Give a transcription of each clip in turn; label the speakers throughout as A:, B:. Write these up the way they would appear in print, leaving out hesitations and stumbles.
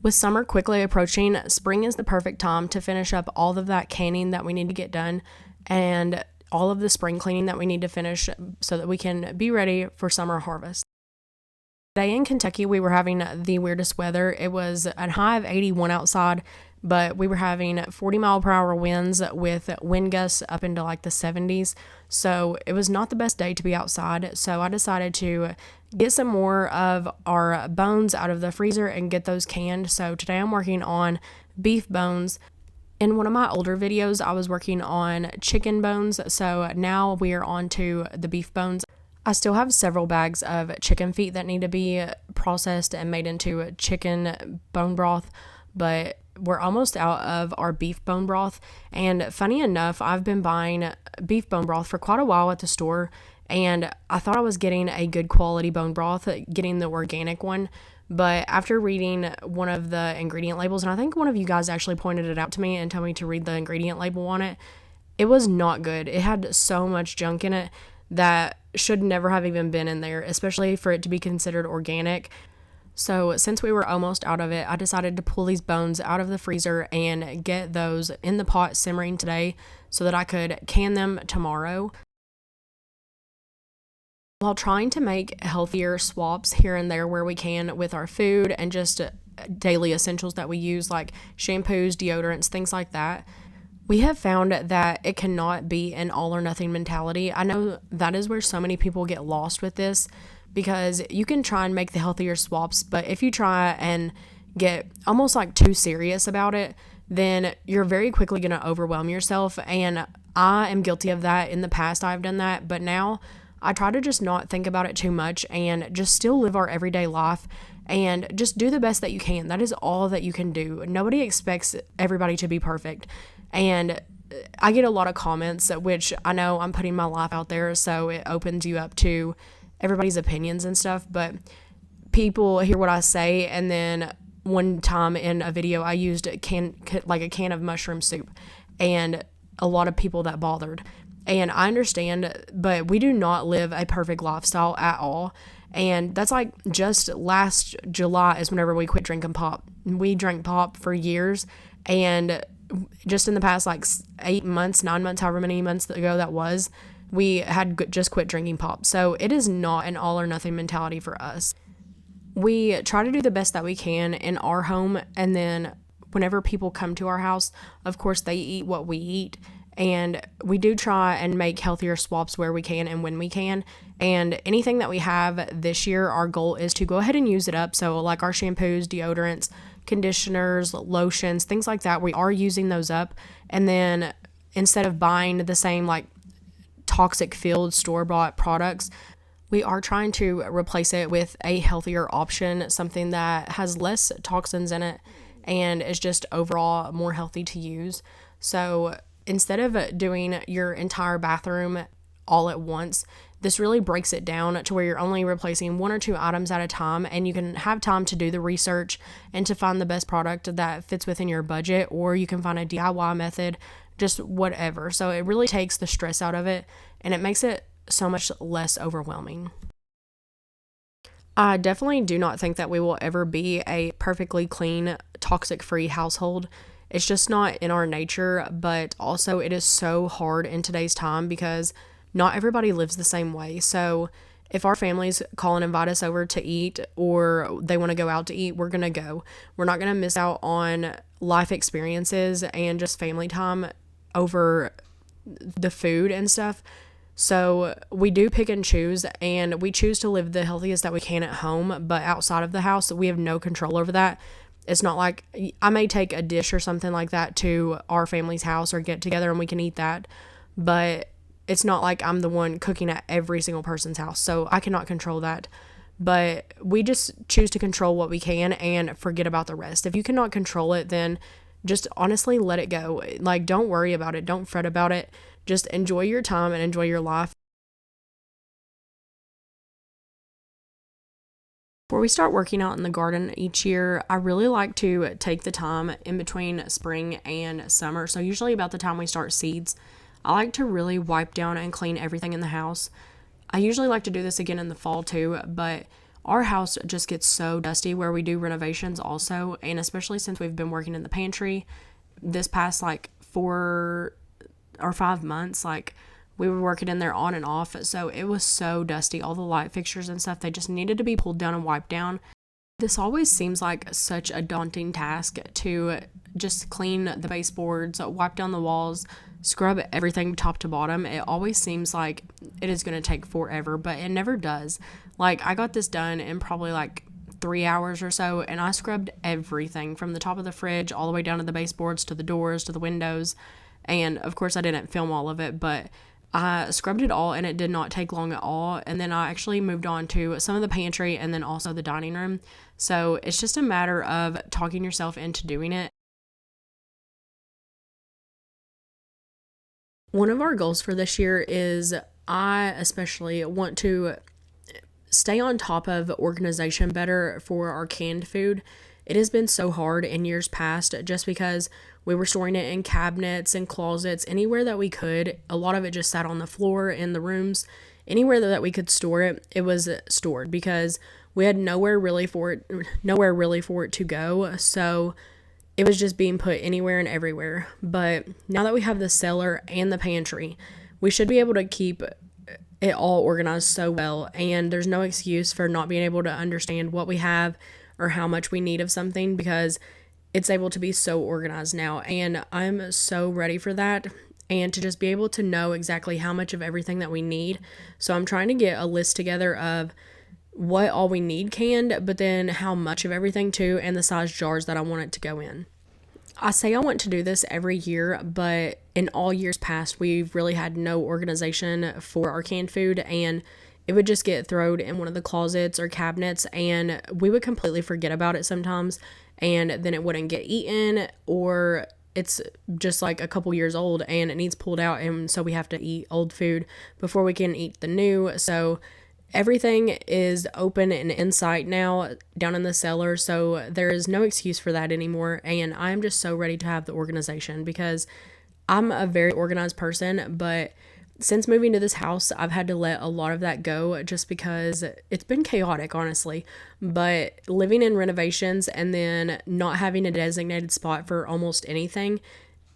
A: With summer quickly approaching, spring is the perfect time to finish up all of that canning that we need to get done and all of the spring cleaning that we need to finish so that we can be ready for summer harvest. Today in Kentucky, we were having the weirdest weather. It was a high of 81 outside, but we were having 40-mile-per-hour winds with wind gusts up into like the 70s. So it was not the best day to be outside. So I decided to get some more of our bones out of the freezer and get those canned. So today I'm working on beef bones. In one of my older videos, I was working on chicken bones. So now we are on to the beef bones. I still have several bags of chicken feet that need to be processed and made into chicken bone broth, but we're almost out of our beef bone broth. And funny enough, I've been buying beef bone broth for quite a while at the store, and I thought I was getting a good quality bone broth, getting the organic one. But after reading one of the ingredient labels, and I think one of you guys actually pointed it out to me and told me to read the ingredient label on it, it was not good. It had so much junk in it that should never have even been in there, especially for it to be considered organic. So since we were almost out of it, I decided to pull these bones out of the freezer and get those in the pot simmering today so that I could can them tomorrow. While trying to make healthier swaps here and there where we can with our food and just daily essentials that we use like shampoos, deodorants, things like that, we have found that it cannot be an all or nothing mentality. I know that is where so many people get lost with this, because you can try and make the healthier swaps, but if you try and get almost like too serious about it, then you're very quickly going to overwhelm yourself. And I am guilty of that. In the past, I've done that, but now I try to just not think about it too much and just still live our everyday life and just do the best that you can. That is all that you can do. Nobody expects everybody to be perfect. And I get a lot of comments, which I know I'm putting my life out there, so it opens you up to everybody's opinions and stuff, but people hear what I say, and then one time in a video I used a can of mushroom soup, and a lot of people that bothered. And I understand, but we do not live a perfect lifestyle at all. And that's like just last July is whenever we quit drinking pop. We drank pop for years, and just in the past like 8 months, 9 months, however many months ago that was, we had just quit drinking pop. So it is not an all or nothing mentality for us. We try to do the best that we can in our home, and then whenever people come to our house, of course they eat what we eat, and we do try and make healthier swaps where we can and when we can. And anything that we have this year, our goal is to go ahead and use it up. So like our shampoos, deodorants, conditioners, lotions, things like that, we are using those up. And then instead of buying the same like toxic filled store-bought products, we are trying to replace it with a healthier option, something that has less toxins in it and is just overall more healthy to use. So instead of doing your entire bathroom all at once, this really breaks it down to where you're only replacing 1 or 2 items at a time, and you can have time to do the research and to find the best product that fits within your budget, or you can find a DIY method, just whatever. So it really takes the stress out of it, and it makes it so much less overwhelming. I definitely do not think that we will ever be a perfectly clean, toxic-free household. It's just not in our nature, but also it is so hard in today's time because not everybody lives the same way. So if our families call and invite us over to eat, or they want to go out to eat, we're going to go. We're not going to miss out on life experiences and just family time over the food and stuff. So we do pick and choose, and we choose to live the healthiest that we can at home, but outside of the house, we have no control over that. It's not like I may take a dish or something like that to our family's house or get together and we can eat that, but it's not like I'm the one cooking at every single person's house, so I cannot control that. But we just choose to control what we can and forget about the rest. If you cannot control it, then just honestly let it go. Like, don't worry about it. Don't fret about it. Just enjoy your time and enjoy your life. Before we start working out in the garden each year, I really like to take the time in between spring and summer. So usually about the time we start seeds, I like to really wipe down and clean everything in the house. I usually like to do this again in the fall too, but our house just gets so dusty where we do renovations also, and especially since we've been working in the pantry this past like 4 or 5 months, like we were working in there on and off, so it was so dusty. All the light fixtures and stuff, they just needed to be pulled down and wiped down. This always seems like such a daunting task to just clean the baseboards, wipe down the walls, scrub everything top to bottom. It always seems like it is going to take forever, but it never does. Like, I got this done in probably like 3 hours or so, and I scrubbed everything from the top of the fridge all the way down to the baseboards, to the doors, to the windows. And of course I didn't film all of it, but I scrubbed it all and it did not take long at all. And then I actually moved on to some of the pantry and then also the dining room. So it's just a matter of talking yourself into doing it. One of our goals for this year is I especially want to stay on top of organization better for our canned food. It has been so hard in years past just because we were storing it in cabinets and closets, anywhere that we could. A lot of it just sat on the floor in the rooms. Anywhere that we could store it, it was stored because we had nowhere really for it to go. So it was just being put anywhere and everywhere. But now that we have the cellar and the pantry, we should be able to keep it all organized so well, and there's no excuse for not being able to understand what we have or how much we need of something, because it's able to be so organized now, and I'm so ready for that, and to just be able to know exactly how much of everything that we need. So I'm trying to get a list together of what all we need canned, but then how much of everything too, and the size jars that I want it to go in. I say I want to do this every year, but in all years past, we've really had no organization for our canned food, and it would just get thrown in one of the closets or cabinets, and we would completely forget about it sometimes, and then it wouldn't get eaten, or it's just like a couple years old and it needs pulled out, and so we have to eat old food before we can eat the new. So everything is open and in sight now down in the cellar, so there is no excuse for that anymore, and I'm just so ready to have the organization because I'm a very organized person, but since moving to this house, I've had to let a lot of that go just because it's been chaotic, honestly. But living in renovations and then not having a designated spot for almost anything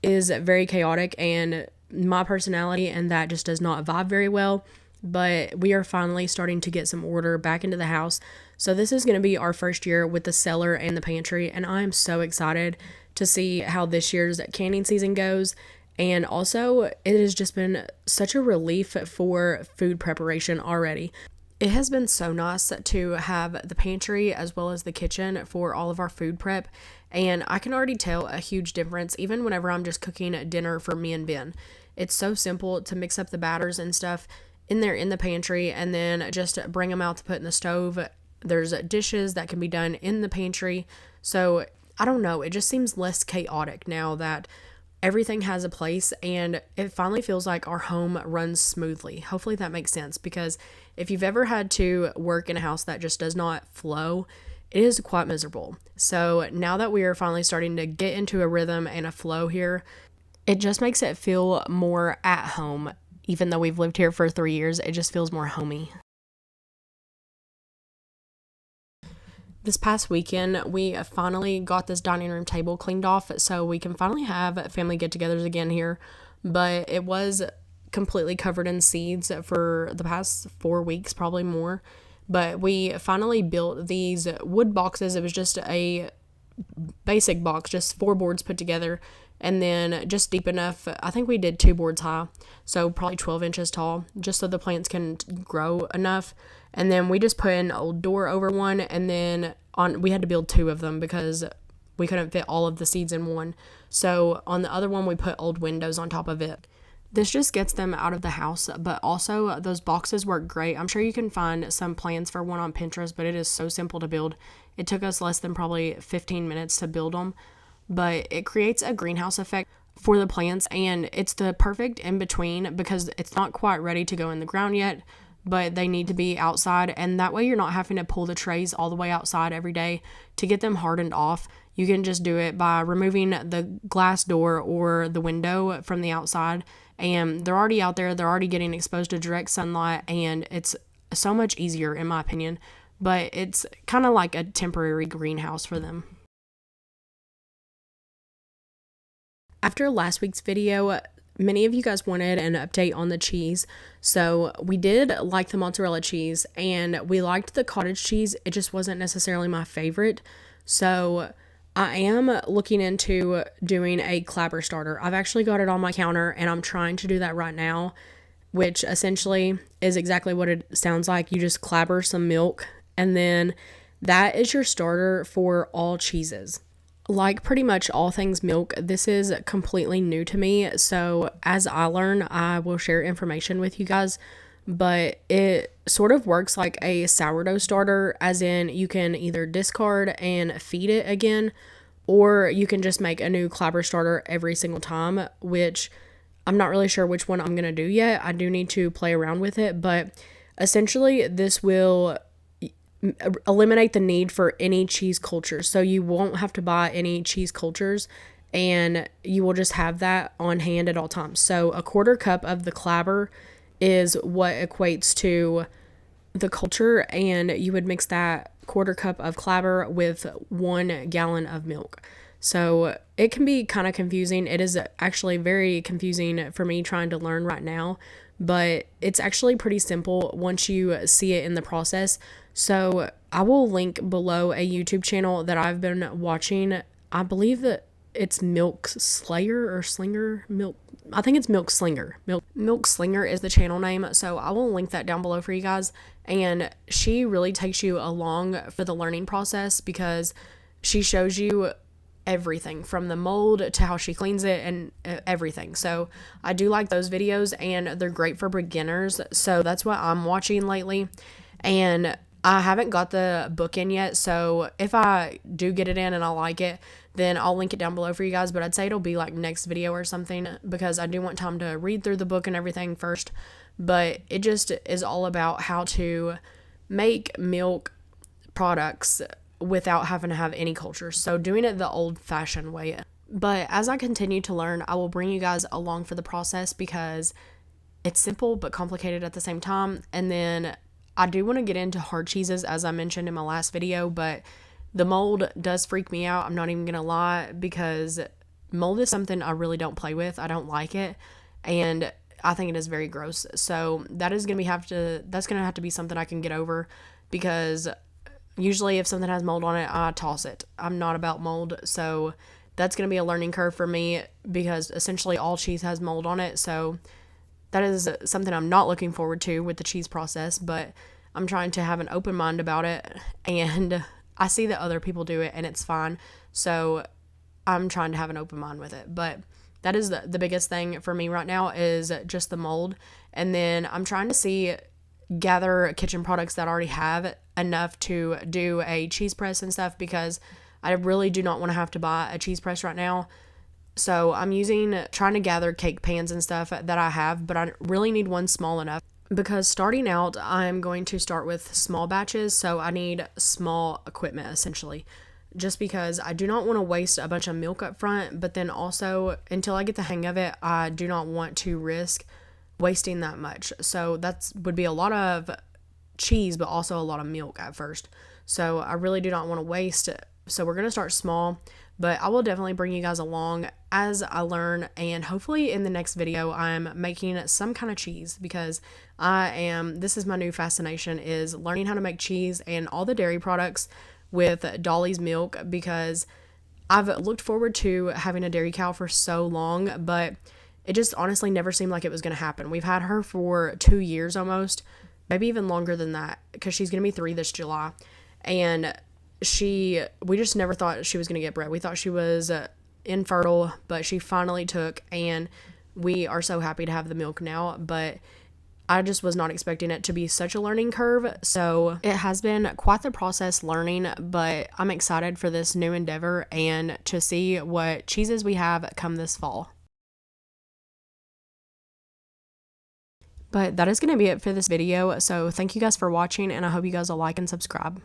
A: is very chaotic, and my personality and that just does not vibe very well. But we are finally starting to get some order back into the house. So this is going to be our first year with the cellar and the pantry, and I'm so excited to see how this year's canning season goes. And also, it has just been such a relief for food preparation already. It has been so nice to have the pantry as well as the kitchen for all of our food prep, and I can already tell a huge difference even whenever I'm just cooking dinner for me and Ben. It's so simple to mix up the batters and stuff in there in the pantry and then just bring them out to put in the stove. There's dishes that can be done in the pantry. So I don't know, it just seems less chaotic now that everything has a place, and it finally feels like our home runs smoothly. Hopefully that makes sense, because if you've ever had to work in a house that just does not flow, it is quite miserable. So now that we are finally starting to get into a rhythm and a flow here, it just makes it feel more at home. Even though we've lived here for 3 years, it just feels more homey. This past weekend, we finally got this dining room table cleaned off so we can finally have family get-togethers again here. But it was completely covered in seeds for the past 4 weeks, probably more. But we finally built these wood boxes. It was just a basic box, just 4 boards put together, and then just deep enough. I think we did 2 boards high, so probably 12 inches tall, just so the plants can grow enough. And then we just put an old door over one, and then we had to build 2 of them because we couldn't fit all of the seeds in one. So on the other one, we put old windows on top of it. This just gets them out of the house, but also those boxes work great. I'm sure you can find some plans for one on Pinterest, but it is so simple to build. It took us less than probably 15 minutes to build them, but it creates a greenhouse effect for the plants, and it's the perfect in between because it's not quite ready to go in the ground yet, but they need to be outside, and that way you're not having to pull the trays all the way outside every day to get them hardened off. You can just do it by removing the glass door or the window from the outside, and they're already out there, they're already getting exposed to direct sunlight, and it's so much easier in my opinion. but it's kind of like a temporary greenhouse for them. After last week's video, many of you guys wanted an update on the cheese. So we did like the mozzarella cheese and we liked the cottage cheese. It just wasn't necessarily my favorite. So I am looking into doing a clabber starter. I've actually got it on my counter and I'm trying to do that right now, which essentially is exactly what it sounds like. You just clabber some milk and then that is your starter for all cheeses. Like pretty much all things milk, this is completely new to me. So as I learn, I will share information with you guys. But it sort of works like a sourdough starter, as in you can either discard and feed it again, or you can just make a new clabber starter every single time, which I'm not really sure which one I'm going to do yet. I do need to play around with it, but essentially this will eliminate the need for any cheese cultures. So you won't have to buy any cheese cultures and you will just have that on hand at all times. So a quarter cup of the clabber is what equates to the culture, and you would mix that quarter cup of clabber with 1 gallon of milk. So it can be kind of confusing. It is actually very confusing for me trying to learn right now, but it's actually pretty simple once you see it in the process. So I will link below a YouTube channel that I've been watching. I believe that it's Milk Slayer or Slinger Milk. I think it's Milk Slinger. Milk Slinger is the channel name. So I will link that down below for you guys. And she really takes you along for the learning process because she shows you everything from the mold to how she cleans it and everything. So I do like those videos and they're great for beginners. So that's what I'm watching lately. And I haven't got the book in yet. So if I do get it in and I like it, then I'll link it down below for you guys. But I'd say it'll be like next video or something because I do want time to read through the book and everything first. But it just is all about how to make milk products without having to have any culture. So doing it the old-fashioned way. But as I continue to learn, I will bring you guys along for the process because it's simple but complicated at the same time. And then I do want to get into hard cheeses, as I mentioned in my last video, but the mold does freak me out. I'm not even going to lie, because mold is something I really don't play with. I don't like it, and I think it is very gross. So that is going to that's going to have to be something I can get over, because usually if something has mold on it, I toss it. I'm not about mold, so that's going to be a learning curve for me because essentially all cheese has mold on it. So that is something I'm not looking forward to with the cheese process, but I'm trying to have an open mind about it, and I see that other people do it and it's fine. So I'm trying to have an open mind with it. But that is the biggest thing for me right now is just the mold. And then I'm trying to gather kitchen products that already have enough to do a cheese press and stuff, because I really do not want to have to buy a cheese press right now. So I'm trying to gather cake pans and stuff that I have, but I really need one small enough because starting out, I'm going to start with small batches. So I need small equipment essentially, just because I do not want to waste a bunch of milk up front, but then also until I get the hang of it, I do not want to risk wasting that much. So that would be a lot of cheese, but also a lot of milk at first. So I really do not want to waste it. So we're going to start small, but I will definitely bring you guys along as I learn, and hopefully in the next video I'm making some kind of cheese, because this is my new fascination, is learning how to make cheese and all the dairy products with Dolly's milk, because I've looked forward to having a dairy cow for so long, but it just honestly never seemed like it was going to happen. We've had her for 2 years almost, maybe even longer than that, because she's going to be 3 this July, and we just never thought she was going to get bred. We thought she was infertile, but she finally took, and we are so happy to have the milk now. But I just was not expecting it to be such a learning curve. So it has been quite the process learning, but I'm excited for this new endeavor and to see what cheeses we have come this fall. But that is going to be it for this video. So thank you guys for watching, and I hope you guys will like and subscribe.